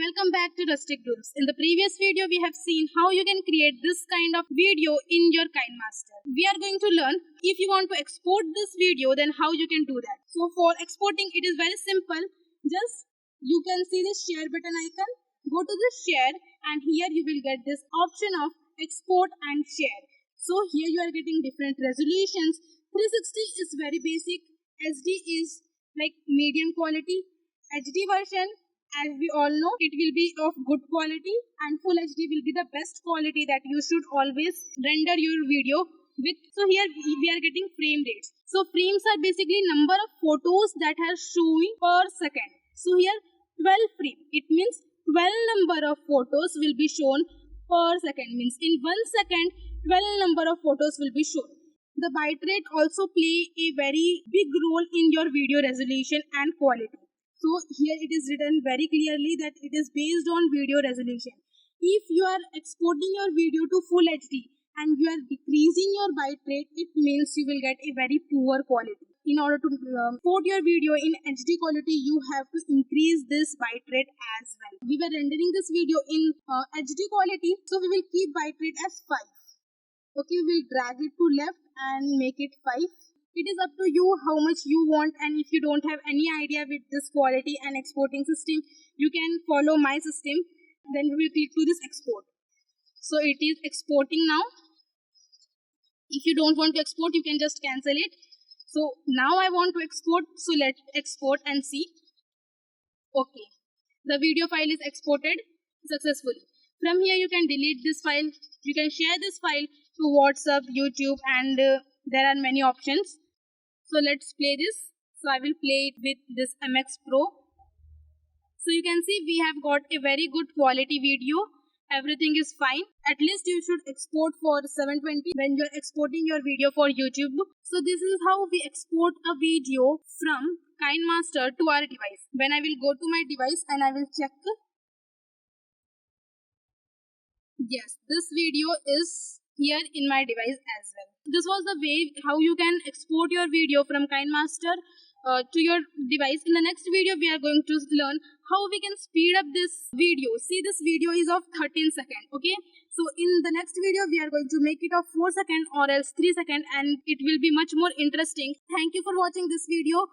Welcome back to Rustic Groups. In the previous video, we have seen how you can create this kind of video in your Kinemaster. We are going to learn if you want to export this video, then how you can do that. So for exporting, it is very simple. Just you can see the share button icon. Go to the share and here you will get this option of export and share. So here you are getting different resolutions. 360 is very basic. SD is like medium quality. HD version, as we all know, it will be of good quality, and full HD will be the best quality that you should always render your video with. So here we are getting frame rates. So frames are basically number of photos that are showing per second. So here 12 frame, it means 12 number of photos will be shown per second, means in 1 second 12 number of photos will be shown. The bitrate also play a very big role in your video resolution and quality. So here it is written very clearly that it is based on video resolution. If you are exporting your video to full HD and you are decreasing your bitrate, it means you will get a very poor quality. In order to export your video in HD quality, you have to increase this bitrate as well. We were rendering this video in HD quality, so we will keep bitrate as 5. Okay, we will drag it to left and make it 5. It is up to you how much you want, and if you don't have any idea with this quality and exporting system, you can follow my system. Then we will click to this export. So it is exporting now. If you don't want to export, you can just cancel it. So now I want to export, so let's export and see. Okay, the video file is exported successfully. From here you can delete this file, you can share this file to WhatsApp, YouTube, and there are many options. So let's play this. So I will play it with this MX Pro. So you can see we have got a very good quality video. Everything is fine. At least you should export for 720 when you are exporting your video for YouTube. So this is how we export a video from Kinemaster to our device. When I will go to my device and I will check. Yes, this video is here in my device as well. This was the way how you can export your video from Kinemaster to your device. In the next video, we are going to learn how we can speed up this video. See, this video is of 13 seconds. Okay, so in the next video, we are going to make it of 4 seconds or else 3 seconds, and it will be much more interesting. Thank you for watching this video.